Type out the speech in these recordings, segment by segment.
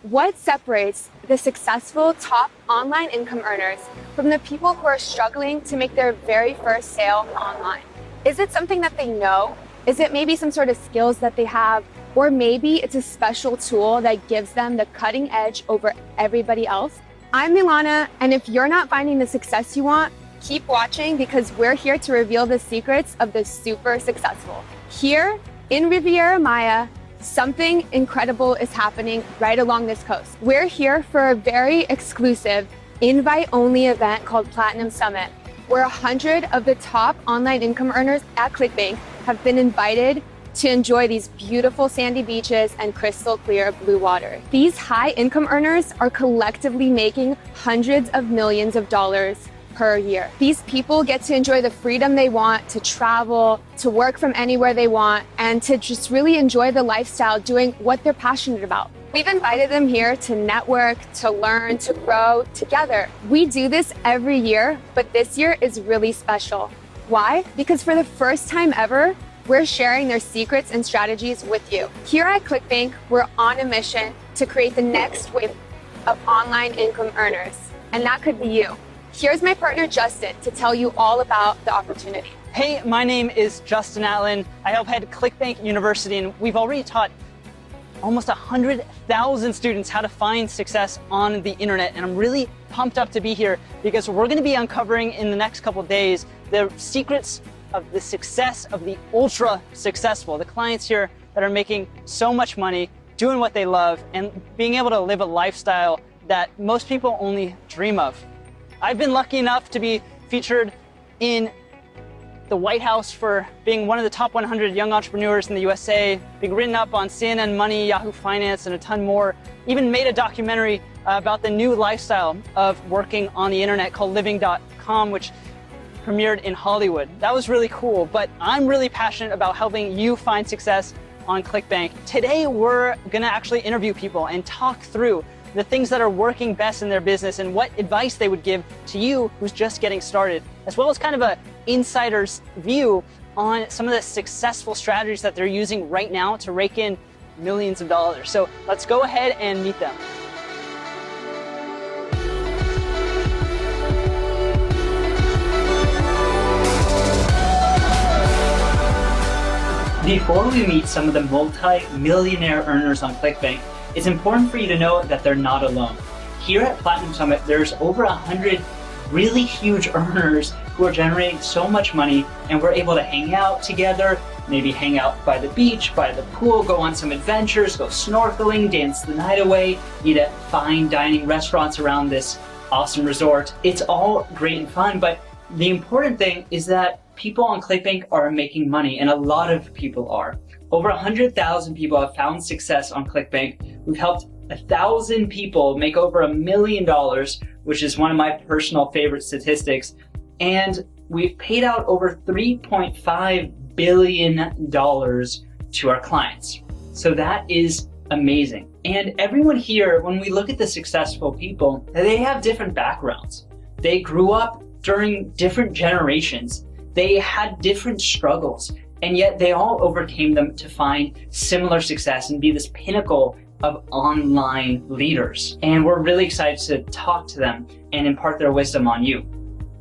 What separates the successful top online income earners from the people who are struggling to make their very first sale online? Is it something that they know? Is it maybe some sort of skills that they have? Or maybe it's a special tool that gives them the cutting edge over everybody else? I'm Milana, and if you're not finding the success you want, keep watching because we're here to reveal the secrets of the super successful. Here in Riviera Maya, something incredible is happening right along this coast. We're here for a very exclusive invite-only event called Platinum Summit, where 100 of the top online income earners at ClickBank have been invited to enjoy these beautiful sandy beaches and crystal clear blue water. These high income earners are collectively making hundreds of millions of dollars per year. These people get to enjoy the freedom they want, to travel, to work from anywhere they want, and to just really enjoy the lifestyle doing what they're passionate about. We've invited them here to network, to learn, to grow together. We do this every year, but this year is really special. Why? Because for the first time ever, we're sharing their secrets and strategies with you. Here at ClickBank, we're on a mission to create the next wave of online income earners, and that could be you. Here's my partner, Justin, to tell you all about the opportunity. Hey, my name is JustinAtlan. I help head ClickBankUniversity, and we've already taught almost 100,000 students how to find success on the internet. And I'm really pumped up to be here because we're gonna be uncovering in the next couple of days the secrets of the success of the ultra successful, the clients here that are making so much money, doing what they love, and being able to live a lifestyle that most people only dream of. I've been lucky enough to be featured in the White House for being one of the top 100 young entrepreneurs in the USA, being written up on CNN Money, Yahoo Finance, and a ton more. Even made a documentary about the new lifestyle of working on the internet called living.com, which premiered in Hollywood. That was really cool, but I'm really passionate about helping you find success on ClickBank. Today, we're gonna actually interview people and talk through the things that are working best in their business and what advice they would give to you who's just getting started, as well as kind of an insider's view on some of the successful strategies that they're using right now to rake in millions of dollars. So let's go ahead and meet them. Before we meet some of the multi-millionaire earners on ClickBank, it's important for you to know that they're not alone. Here at Platinum Summit, there's over 100 really huge earners who are generating so much money, and we're able to hang out together, maybe hang out by the beach, by the pool, go on some adventures, go snorkeling, dance the night away, eat at fine dining restaurants around this awesome resort. It's all great and fun, but the important thing is that people on ClickBank are making money, and a lot of people are. Over 100,000 people have found success on ClickBank. We've helped 1,000 people make over $1 million, which is one of my personal favorite statistics. And we've paid out over $3.5 billion to our clients. So that is amazing. And everyone here, when we look at the successful people, they have different backgrounds. They grew up during different generations. They had different struggles. And yet they all overcame them to find similar success and be this pinnacle of online leaders. And we're really excited to talk to them and impart their wisdom on you.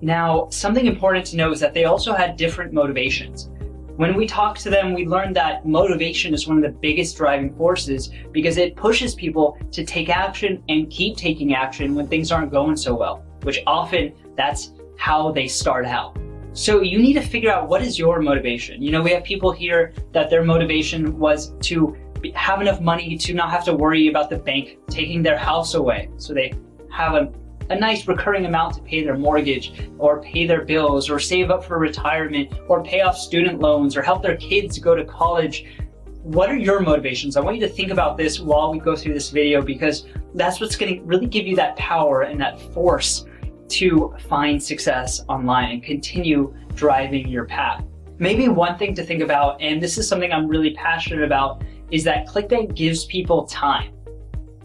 Now, something important to know is that they also had different motivations. When we talk to them, we learned that motivation is one of the biggest driving forces because it pushes people to take action and keep taking action when things aren't going so well, which often that's how they start out. So you need to figure out what is your motivation. You know, we have people here that their motivation was to have enough money to not have to worry about the bank taking their house away. So they have a nice recurring amount to pay their mortgage or pay their bills or save up for retirement or pay off student loans or help their kids go to college. What are your motivations? I want you to think about this while we go through this video because that's what's going to really give you that power and that force to find success online and continue driving your path. Maybe one thing to think about, and this is something I'm really passionate about, is that ClickBank gives people time.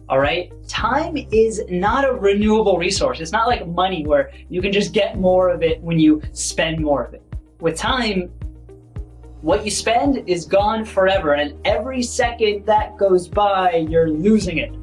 All right? Time is not a renewable resource. It's not like money where you can just get more of it when you spend more of it. With time, what you spend is gone forever, and every second that goes by, you're losing it.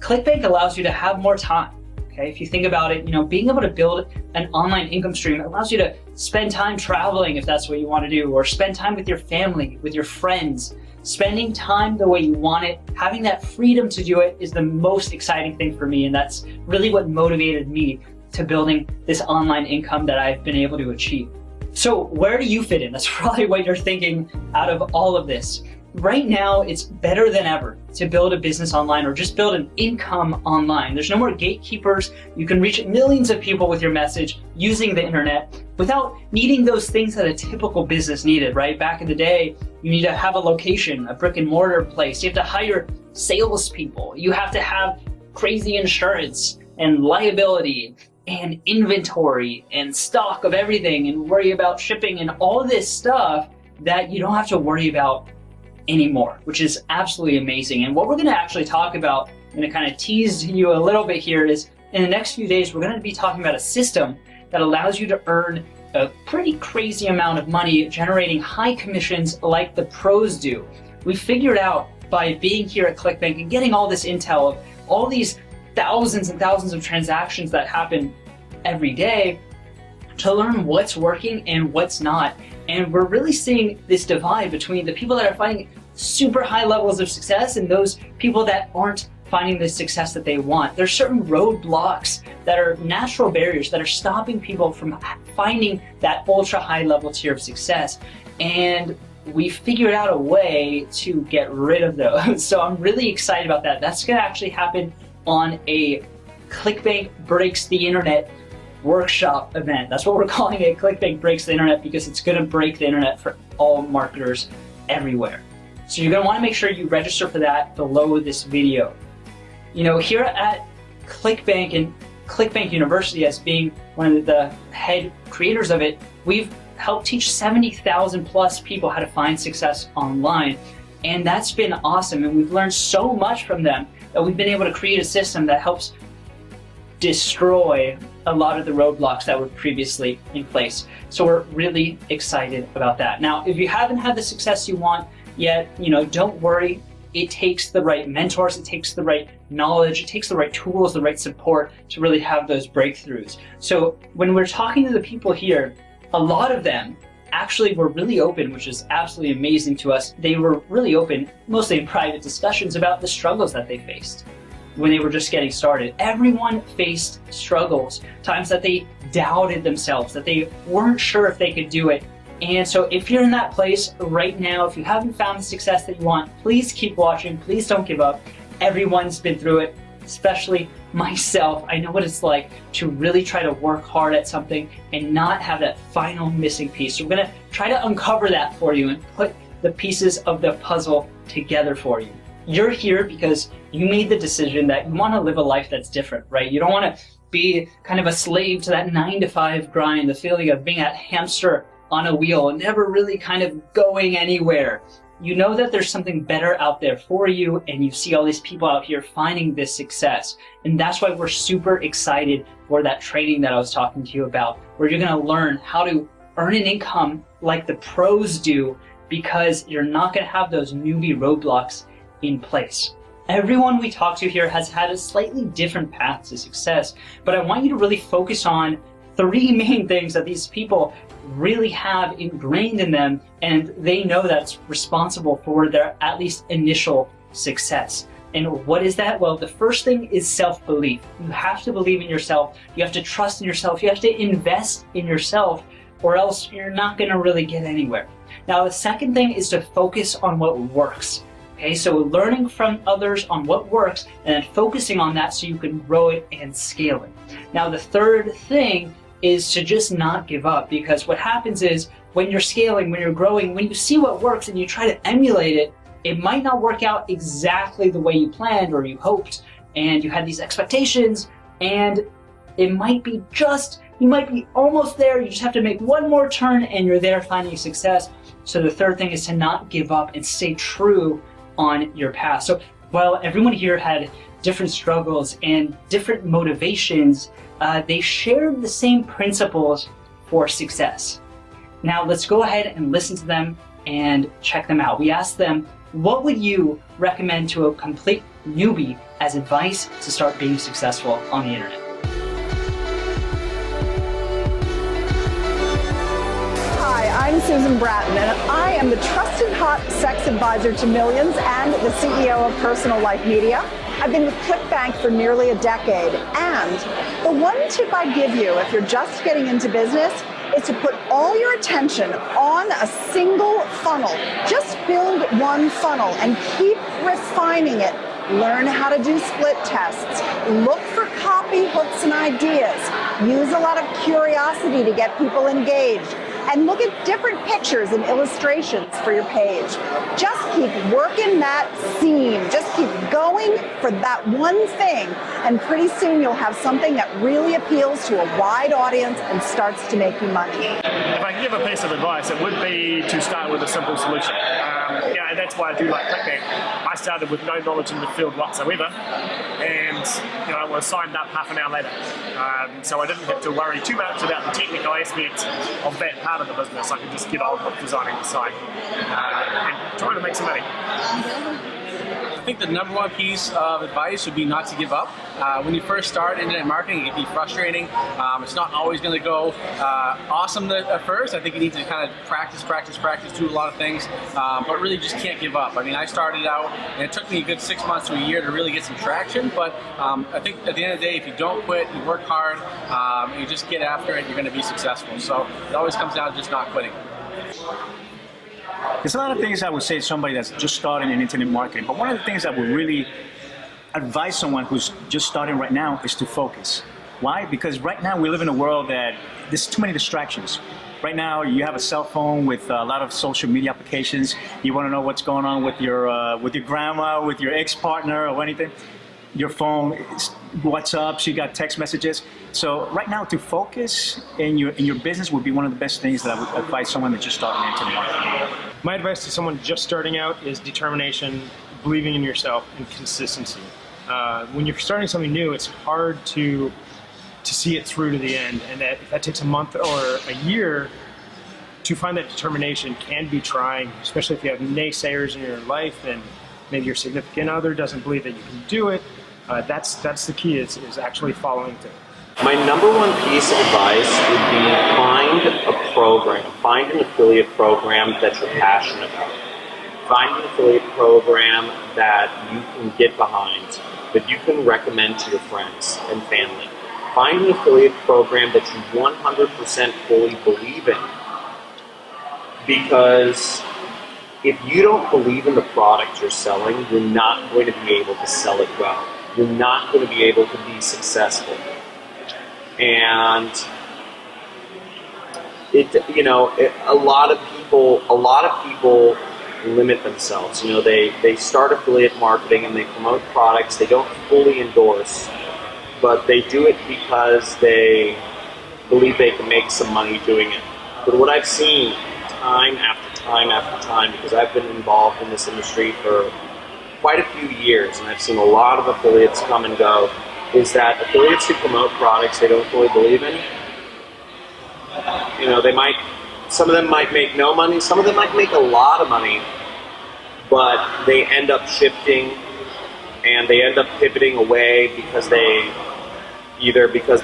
ClickBank allows you to have more time. Okay, if you think about it, being able to build an online income stream allows you to spend time traveling if that's what you want to do, or spend time with your family, with your friends. Spending time the way you want it, having that freedom to do it is the most exciting thing for me, and that's really what motivated me to building this online income that I've been able to achieve. So where do you fit in? That's probably what you're thinking out of all of this. Right now, it's better than ever to build a business online, or just build an income online. There's no more gatekeepers. You can reach millions of people with your message using the internet without needing those things that a typical business needed, right? Back in the day, you need to have a location, a brick and mortar place. You have to hire salespeople. You have to have crazy insurance and liability and inventory and stock of everything, and worry about shipping and all this stuff that you don't have to worry about anymore, which is absolutely amazing. And what we're going to actually talk about, I'm going to kind of tease you a little bit here, is in the next few days, we're going to be talking about a system that allows you to earn a pretty crazy amount of money generating high commissions like the pros do. We figured out by being here at ClickBank and getting all this intel of all these thousands and thousands of transactions that happen every day to learn what's working and what's not. And we're really seeing this divide between the people that are finding super high levels of success and those people that aren't finding the success that they want. There's certain roadblocks that are natural barriers that are stopping people from finding that ultra high level tier of success. And we figured out a way to get rid of those. So I'm really excited about that. That's going to actually happen on a ClickBank Breaks the Internet workshop event. That's what we're calling it, ClickBank Breaks the Internet, because it's going to break the internet for all marketers everywhere. So you're going to want to make sure you register for that below this video. Here at ClickBank and ClickBankUniversity, as being one of the head creators of it, we've helped teach 70,000 plus people how to find success online. And that's been awesome. And we've learned so much from them that we've been able to create a system that helps destroy a lot of the roadblocks that were previously in place. So we're really excited about that. Now, if you haven't had the success you want yet, don't worry. It takes the right mentors, it takes the right knowledge, it takes the right tools, the right support to really have those breakthroughs. So when we're talking to the people here, a lot of them actually were really open, which is absolutely amazing to us. They were really open, mostly in private discussions, about the struggles that they faced when they were just getting started. Everyone faced struggles, times that they doubted themselves, that they weren't sure if they could do it. And so if you're in that place right now, if you haven't found the success that you want, please keep watching, please don't give up. Everyone's been through it, especially myself. I know what it's like to really try to work hard at something and not have that final missing piece. So we're gonna try to uncover that for you and put the pieces of the puzzle together for you. You're here because you made the decision that you want to live a life that's different, right? You don't want to be kind of a slave to that 9-to-5 grind, the feeling of being that hamster on a wheel and never really kind of going anywhere. You know that there's something better out there for you, and you see all these people out here finding this success. And that's why we're super excited for that training that I was talking to you about, where you're going to learn how to earn an income like the pros do, because you're not going to have those newbie roadblocks in place. Everyone we talk to here has had a slightly different path to success, but I want you to really focus on 3 main things that these people really have ingrained in them, and they know that's responsible for their at least initial success. And what is that? Well, the first thing is self-belief. You have to believe in yourself. You have to trust in yourself. You have to invest in yourself, or else you're not going to really get anywhere. Now, the second thing is to focus on what works. Okay, so learning from others on what works and then focusing on that so you can grow it and scale it. Now, the third thing is to just not give up, because what happens is when you're scaling, when you're growing, when you see what works and you try to emulate it, it might not work out exactly the way you planned or you hoped, and you had these expectations, and it might be you might be almost there. You just have to make one more turn and you're there finding success. So the third thing is to not give up and stay true on your path. So while everyone here had different struggles and different motivations, they shared the same principles for success. Now let's go ahead and listen to them and check them out. We asked them, what would you recommend to a complete newbie as advice to start being successful on the internet? Hi, I'm Susan Bratton, and I am the trusted hot sex advisor to millions and the CEO of Personal Life Media. I've been with ClickBank for nearly a decade, and the one tip I give you if you're just getting into business is to put all your attention on a single funnel. Just build one funnel and keep refining it. Learn how to do split tests. Look for copy hooks and ideas. Use a lot of curiosity to get people engaged. And look at different pictures and illustrations for your page. Just keep working that seam. Just keep going for that one thing, and pretty soon you'll have something that really appeals to a wide audience and starts to make you money. If I can give a piece of advice, it would be to start with a simple solution. And that's why I do like ClickBank. I started with no knowledge in the field whatsoever, and I was signed up half an hour later. So I didn't have to worry too much about the technical aspect of that part of the business. I could just get on with designing the site and trying to make some money. I think the number one piece of advice would be not to give up. When you first start internet marketing, it can be frustrating. It's not always going to go awesome at first. I think you need to kind of practice, do a lot of things, but really just can't give up. I mean, I started out, and it took me a good 6 months to a year to really get some traction, but I think at the end of the day, if you don't quit, you work hard, and you just get after it, you're going to be successful. So it always comes down to just not quitting. There's a lot of things I would say to somebody that's just starting in internet marketing, but one of the things I would really advise someone who's just starting right now is to focus. Why? Because right now we live in a world that there's too many distractions. Right now you have a cell phone with a lot of social media applications. You want to know what's going on with your grandma, with your ex-partner or anything. Your phone, WhatsApps, you got text messages. So right now to focus in your business would be one of the best things that I would advise someone that's just starting into marketing. My advice to someone just starting out is determination, believing in yourself, and consistency. When you're starting something new, it's hard to see it through to the end, and if that takes a month or a year, to find that determination can be trying, especially if you have naysayers in your life and maybe your significant other doesn't believe that you can do it. That's the key, is actually following through. My number one piece of advice would be find a program, find an affiliate program that you're passionate about. Find an affiliate program that you can get behind, that you can recommend to your friends and family. Find an affiliate program that you 100% fully believe in, because if you don't believe in the product you're selling, you're not going to be able to sell it well. You're not going to be able to be successful. And a lot of people limit themselves. They start affiliate marketing and they promote products they don't fully endorse, but they do it because they believe they can make some money doing it. But what I've seen time after time, because I've been involved in this industry for quite a few years, and I've seen a lot of affiliates come and go, is that affiliates who promote products they don't fully believe in, some of them might make no money, some of them might make a lot of money, but they end up shifting and they end up pivoting away because they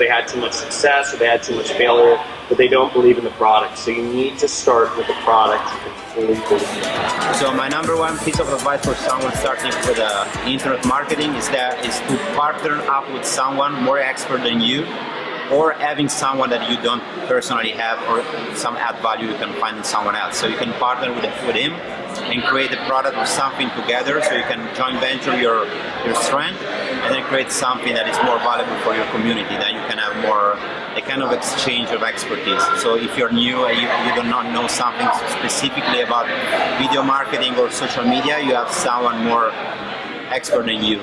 had too much success or they had too much failure, but they don't believe in the product. So you need to start with a product you can fully believe in. So my number one piece of advice for someone starting with internet marketing is to partner up with someone more expert than you, or having someone that you don't personally have, or some add value you can find in someone else. So you can partner with him and create a product or something together, so you can joint venture your strength and then create something that is more valuable for your community, that you can have more a kind of exchange of expertise. So if you're new and you do not know something specifically about video marketing or social media, you have someone more expert than you.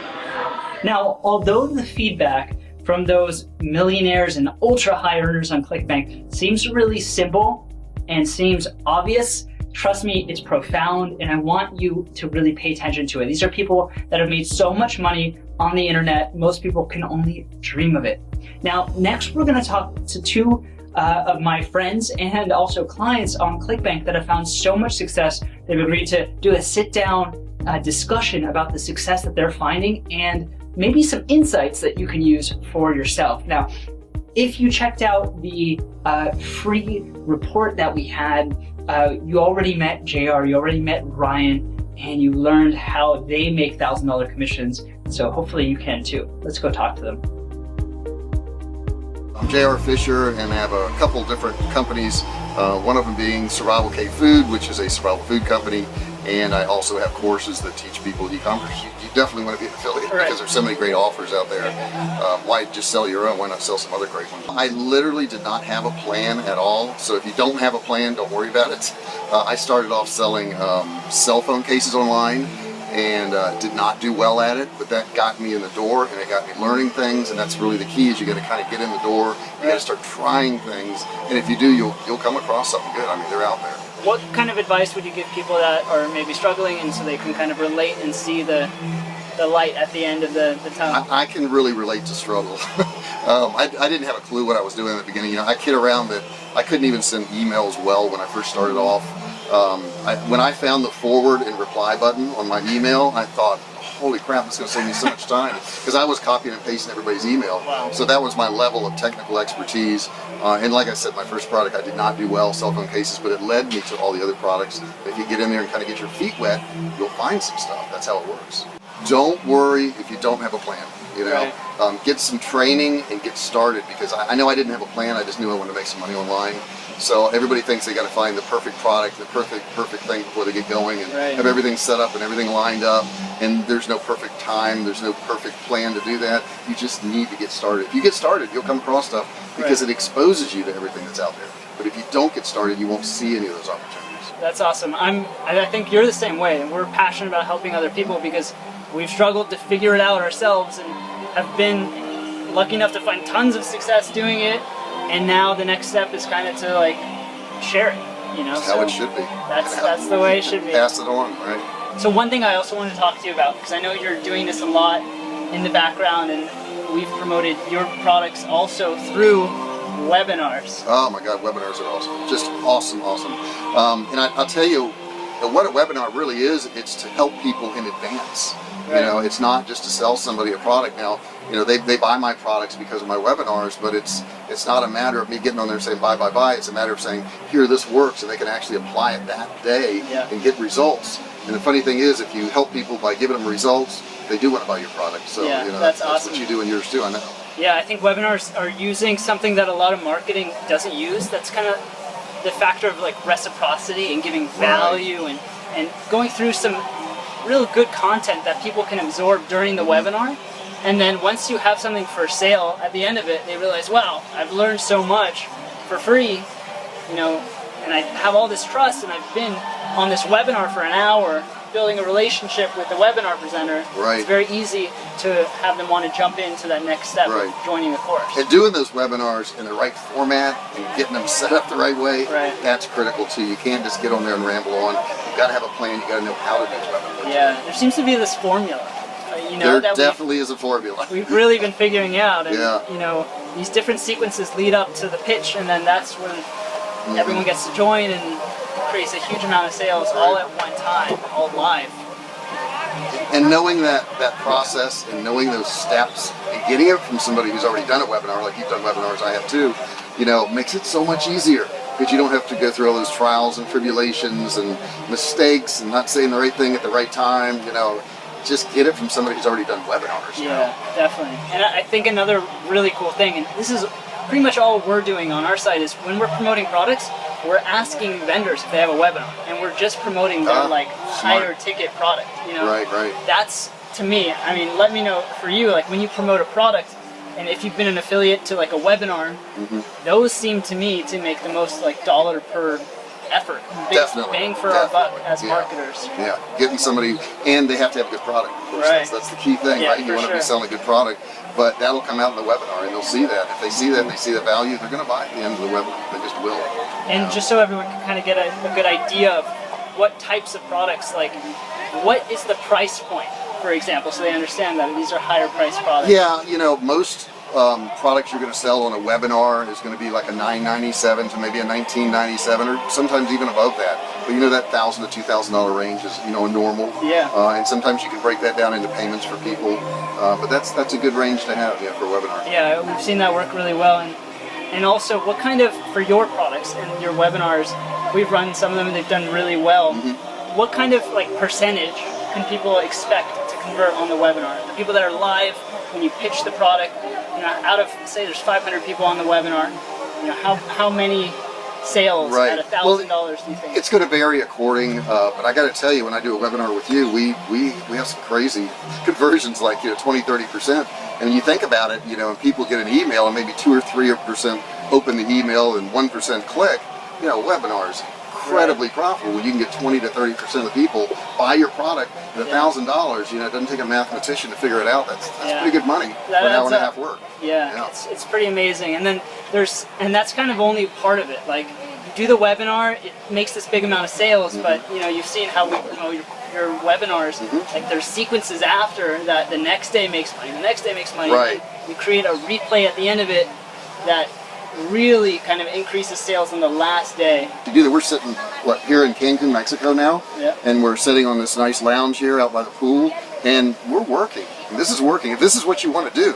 Now, although the feedback from those millionaires and ultra high earners on ClickBank seems really simple and seems obvious, trust me, it's profound, and I want you to really pay attention to it. These are people that have made so much money on the internet, most people can only dream of it. Now, next we're gonna talk to two of my friends and also clients on ClickBank that have found so much success, they've agreed to do a sit-down discussion about the success that they're finding and maybe some insights that you can use for yourself. Now, if you checked out the free report that we had, you already met JR, you already met Ryan, and you learned how they make $1,000 commissions. So hopefully you can too. Let's go talk to them. I'm JR Fisher, and I have a couple different companies, one of them being Survival K Food, which is a survival food company, and I also have courses that teach people e-commerce. You definitely want to be an affiliate because there's so many great offers out there. Why just sell your own? Why not sell some other great ones? I literally did not have a plan at all, so if you don't have a plan, don't worry about it. I started off selling cell phone cases online, and did not do well at it, but that got me in the door, and it got me learning things, and that's really the key. Is you got to kind of get in the door, you got to start trying things, and if you do, you'll come across something good. I mean, they're out there. What kind of advice would you give people that are maybe struggling, and so they can kind of relate and see the light at the end of the tunnel? I can really relate to struggle. I didn't have a clue what I was doing at the beginning. You know, I kid around that I couldn't even send emails well when I first started off. When I found the forward and reply button on my email, I thought, holy crap, it's going to save me so much time, because I was copying and pasting everybody's email. Wow. So that was my level of technical expertise. And like I said, my first product, I did not do well, cell phone cases, but it led me to all the other products. If you get in there and kind of get your feet wet, you'll find some stuff. That's how it works. Don't worry if you don't have a plan. You know, get some training and get started, because I know I didn't have a plan. I just knew I wanted to make some money online. So everybody thinks they got to find the perfect product, the perfect thing before they get going, and have everything set up and everything lined up. And there's no perfect time, there's no perfect plan to do that. You just need to get started. If you get started, you'll come across stuff, because it exposes you to everything that's out there. But if you don't get started, you won't see any of those opportunities. That's awesome. I think you're the same way, and we're passionate about helping other people because we've struggled to figure it out ourselves and have been lucky enough to find tons of success doing it. And now the next step is kind of to like share it, you know. That's how it should be. That's the way it should be. Pass it on, right? So one thing I also wanted to talk to you about, because I know you're doing this a lot in the background, and we've promoted your products also through webinars. Oh my God, webinars are awesome. Just awesome. And I'll tell you, what a webinar really is, it's to help people in advance. You know, it's not just to sell somebody a product. Now, you know, they buy my products because of my webinars, but it's not a matter of me getting on there and saying buy. It's a matter of saying, here, this works, and they can actually apply it that day and get results. And the funny thing is, if you help people by giving them results, they do want to buy your product. So, you know, that's awesome. What you do in yours too, I know. Yeah, I think webinars are using something that a lot of marketing doesn't use. That's kind of the factor of like reciprocity and giving value and going through some real good content that people can absorb during the webinar. And then once you have something for sale at the end of it, they realize, wow, I've learned so much for free, you know, and I have all this trust, and I've been on this webinar for an hour building a relationship with the webinar presenter. It's very easy to have them want to jump into that next step of joining the course. And doing those webinars in the right format and getting them set up the right way, that's critical too. You can't just get on there and ramble on. You've got to have a plan. You've got to know how to do it. Yeah, there seems to be this formula. You know, there definitely is a formula. We've really been figuring out, and you know, these different sequences lead up to the pitch, and then that's when everyone gets to join and creates a huge amount of sales all at one time, all live. And knowing that process and knowing those steps and getting it from somebody who's already done a webinar, like you've done webinars, I have too, you know, makes it so much easier, because you don't have to go through all those trials and tribulations and mistakes and not saying the right thing at the right time, you know. Just get it from somebody who's already done webinars. Yeah, definitely. And I think another really cool thing, and this is pretty much all we're doing on our side, is when we're promoting products, we're asking vendors if they have a webinar, and we're just promoting their like higher ticket product. You know, right. That's, to me, I mean, let me know for you, like when you promote a product, and if you've been an affiliate to like a webinar, those seem to me to make the most like dollar per effort. Definitely. Bang for our buck as marketers. Yeah, getting somebody, and they have to have a good product. That's the key thing, right? You want to be selling a good product, but that'll come out in the webinar, and they'll see that. If they see that and they see the value, they're going to buy at the end of the webinar. They just will. And just so everyone can kind of get a good idea of what types of products, like what is the price point, for example, so they understand that these are higher priced products. Yeah, you know, most products you're going to sell on a webinar is going to be like a $9.97 to maybe a $19.97, or sometimes even above that. But you know, that $1,000 to $2,000 range is, you know, a normal. Yeah. And sometimes you can break that down into payments for people. But that's a good range to have, for a webinar. Yeah, we've seen that work really well. And also, what kind of, for your products and your webinars, we've run some of them, they've done really well. What kind of percentage can people expect to convert on the webinar? The people that are live, when you pitch the product, out of, say there's 500 people on the webinar, how many sales at $1,000 do you think? It's going to vary according, but I got to tell you, when I do a webinar with you, we have some crazy conversions, like 20-30%. And when you think about it, and people get an email and maybe 2 or 3% open the email and 1% click, webinars incredibly profitable. When you can get 20 to 30% of the people buy your product at $1,000, it doesn't take a mathematician to figure it out. That's pretty good money for an hour and a half work. Yeah. It's pretty amazing. And then that's kind of only part of it. Like, you do the webinar, it makes this big amount of sales, but you've seen how we promote your webinars. Like, there's sequences after that. The next day makes money. The next day makes money. Right. We create a replay at the end of it that really kind of increases sales on the last day. To do that, we're sitting here in Cancun, Mexico now, and we're sitting on this nice lounge here out by the pool, and we're working. And this is working. If this is what you want to do,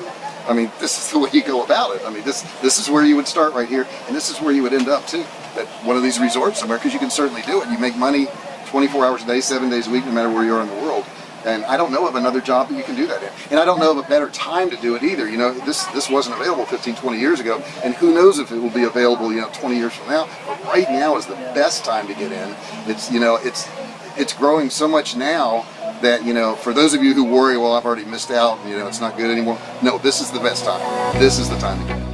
this is the way you go about it. This is where you would start right here, and this is where you would end up too, at one of these resorts somewhere, because you can certainly do it. You make money 24 hours a day, 7 days a week, no matter where you are in the world. And I don't know of another job that you can do that in. And I don't know of a better time to do it either. This wasn't available 15, 20 years ago, and who knows if it will be available, 20 years from now. But right now is the best time to get in. It's growing so much now that, for those of you who worry, well, I've already missed out, it's not good anymore. No, this is the best time. This is the time to get in.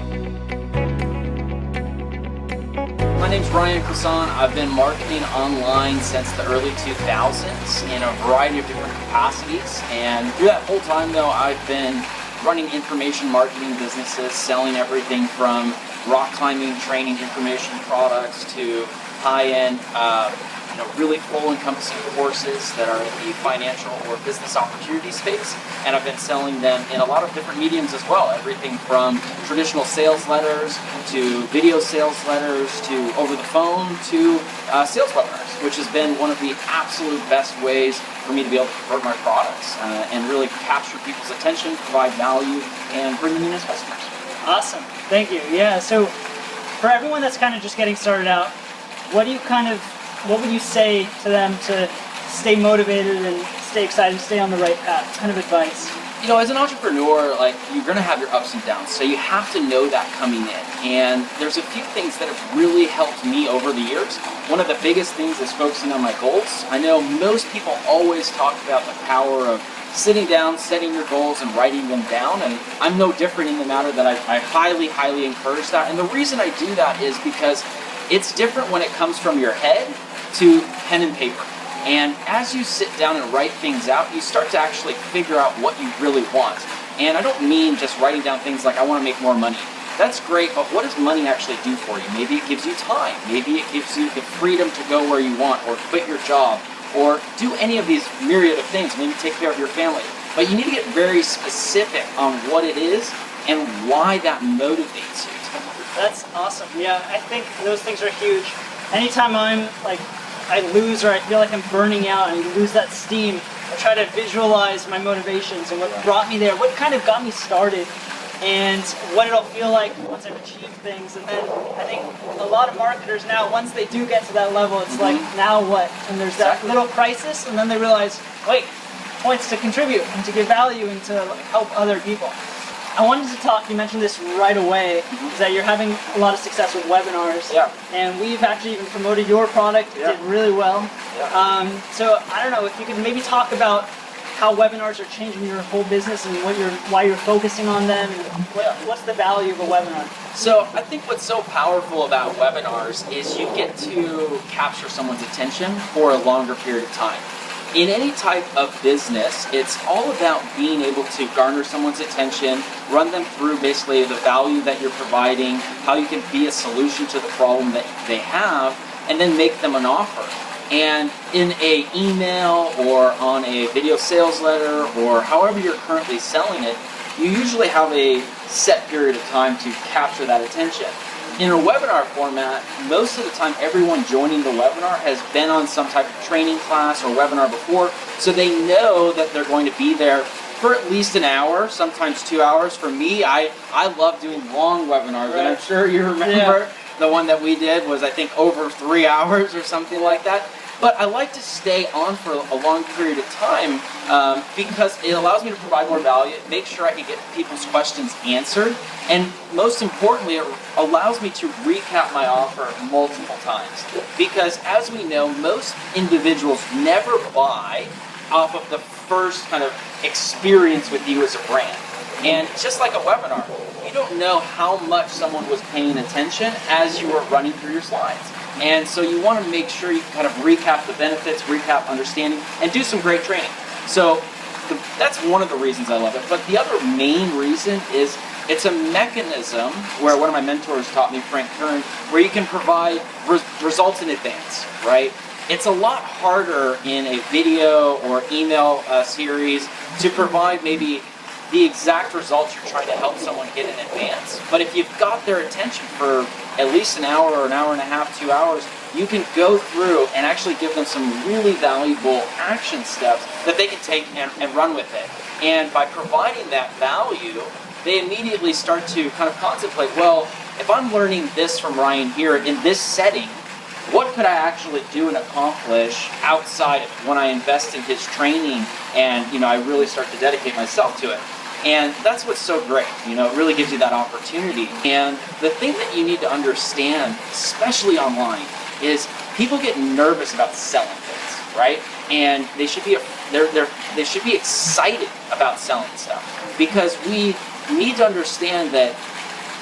My name's Ryan Cousin. I've been marketing online since the early 2000s in a variety of different capacities, and through that whole time though, I've been running information marketing businesses, selling everything from rock climbing training information products to high-end really full encompassing courses that are in the financial or business opportunity space, and I've been selling them in a lot of different mediums as well, everything from traditional sales letters to video sales letters to over the phone to sales webinars, which has been one of the absolute best ways for me to be able to convert my products and really capture people's attention, provide value, and bring them in as customers. Awesome, thank you. Yeah, so for everyone that's kind of just getting started out, what would you say to them to stay motivated and stay excited, stay on the right path? What kind of advice? As an entrepreneur, you're going to have your ups and downs, so you have to know that coming in. And there's a few things that have really helped me over the years. One of the biggest things is focusing on my goals. I know most people always talk about the power of sitting down, setting your goals, and writing them down, and I'm no different in the matter that I highly, highly encourage that. And the reason I do that is because it's different when it comes from your head to pen and paper. And as you sit down and write things out, you start to actually figure out what you really want. And I don't mean just writing down things like, I want to make more money. That's great, but what does money actually do for you? Maybe it gives you time. Maybe it gives you the freedom to go where you want, or quit your job, or do any of these myriad of things. Maybe take care of your family. But you need to get very specific on what it is and why that motivates you. That's awesome. Yeah, I think those things are huge. Anytime I lose or I feel like I'm burning out and I lose that steam, I try to visualize my motivations and what brought me there, what kind of got me started, and what it'll feel like once I've achieved things. And then I think a lot of marketers now, once they do get to that level, it's like, now what? And there's that little crisis, and then they realize, wait, points to contribute and to give value and to help other people. I wanted to talk, you mentioned this right away, is that you're having a lot of success with webinars. Yeah. And we've actually even promoted your product. It did really well. Yeah. So I don't know if you could maybe talk about how webinars are changing your whole business and why you're focusing on them, and what's the value of a webinar? So I think what's so powerful about webinars is you get to capture someone's attention for a longer period of time. In any type of business, it's all about being able to garner someone's attention, run them through basically the value that you're providing, how you can be a solution to the problem that they have, and then make them an offer. And in an email or on a video sales letter or however you're currently selling it, you usually have a set period of time to capture that attention. In a webinar format, most of the time everyone joining the webinar has been on some type of training class or webinar before, so they know that they're going to be there for at least an hour, sometimes 2 hours. For me, I love doing long webinars, and I'm sure you remember the one that we did was, I think, over 3 hours or something like that. But I like to stay on for a long period of time because it allows me to provide more value, make sure I can get people's questions answered, and most importantly, it allows me to recap my offer multiple times. Because as we know, most individuals never buy off of the first kind of experience with you as a brand. And just like a webinar, you don't know how much someone was paying attention as you were running through your slides. And so you want to make sure you kind of recap the benefits, recap understanding, and do some great training. So that's one of the reasons I love it. But the other main reason is it's a mechanism where one of my mentors taught me, Frank Kern, where you can provide results in advance, right? It's a lot harder in a video or email series to provide maybe the exact results you're trying to help someone get in advance. But if you've got their attention for at least an hour or an hour and a half, 2 hours, you can go through and actually give them some really valuable action steps that they can take and run with it. And by providing that value, they immediately start to kind of contemplate, well, if I'm learning this from Ryan here in this setting, what could I actually do and accomplish outside of when I invest in his training and I really start to dedicate myself to it? And that's what's so great, it really gives you that opportunity. And the thing that you need to understand, especially online, is people get nervous about selling things, right? And they should be they should be excited about selling stuff, because we need to understand that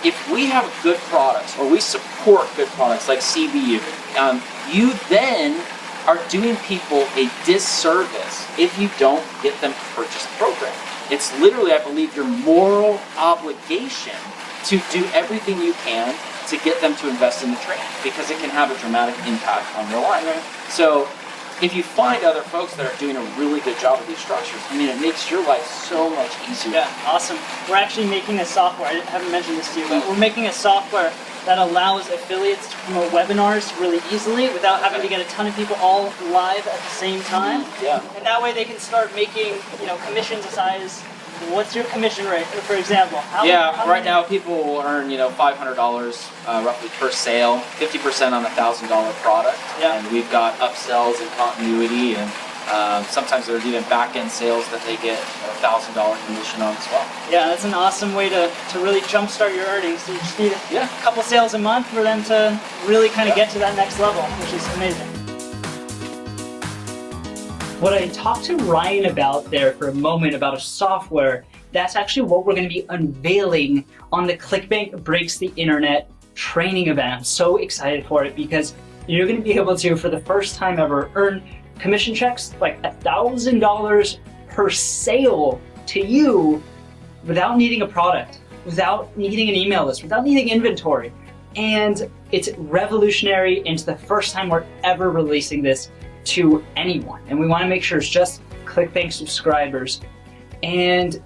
if we have good products or we support good products like CBU, you then are doing people a disservice if you don't get them to purchase the program. It's literally, I believe, your moral obligation to do everything you can to get them to invest in the training, because it can have a dramatic impact on your life. So if you find other folks that are doing a really good job of these structures, it makes your life so much easier. Yeah, awesome. We're actually making a software, I haven't mentioned this to you, but we're making a software that allows affiliates to promote webinars really easily without having to get a ton of people all live at the same time. Yeah. And that way they can start making, commissions as high as, what's your commission rate, for example? Right now people will earn, $500 roughly per sale, 50% on a $1,000 product. Yeah. And we've got upsells and continuity, and sometimes there's even back-end sales that they get a $1,000 commission on as well. Yeah, that's an awesome way to really jumpstart your earnings. So you just need a couple sales a month for them to really kind of get to that next level, which is amazing. What I talked to Ryan about there for a moment about a software, that's actually what we're going to be unveiling on the ClickBank Breaks the Internet training event. I'm so excited for it because you're going to be able to, for the first time ever, earn commission checks like $1,000 per sale to you without needing a product, without needing an email list, without needing inventory. And it's revolutionary, and it's the first time we're ever releasing this to anyone. And we want to make sure it's just ClickBank subscribers. And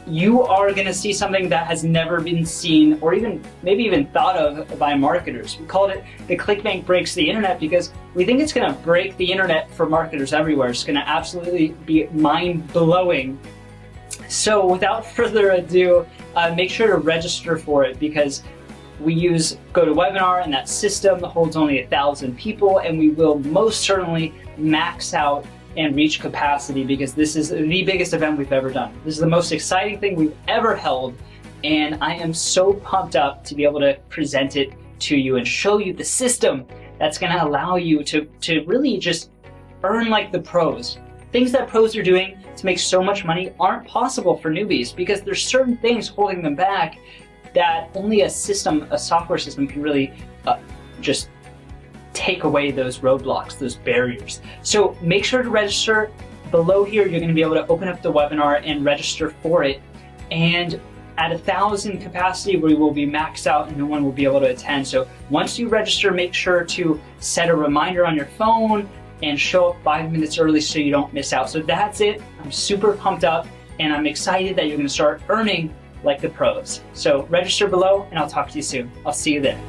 you are going to see something that has never been seen or maybe even thought of by marketers. We called it the ClickBank Breaks the Internet because we think it's going to break the internet for marketers everywhere. It's going to absolutely be mind-blowing. So without further ado, make sure to register for it, because we use GoToWebinar, and that system holds only 1,000 people, and we will most certainly max out and reach capacity, because this is the biggest event we've ever done. This is the most exciting thing we've ever held, and I am so pumped up to be able to present it to you and show you the system that's going to allow you to really just earn like the pros. Things that pros are doing to make so much money aren't possible for newbies, because there's certain things holding them back that only a software system can really just take away those roadblocks, those barriers. So make sure to register. Below here, you're going to be able to open up the webinar and register for it. And at 1,000 capacity, we will be maxed out and no one will be able to attend. So once you register, make sure to set a reminder on your phone and show up 5 minutes early so you don't miss out. So that's it. I'm super pumped up, and I'm excited that you're going to start earning like the pros. So register below and I'll talk to you soon. I'll see you there.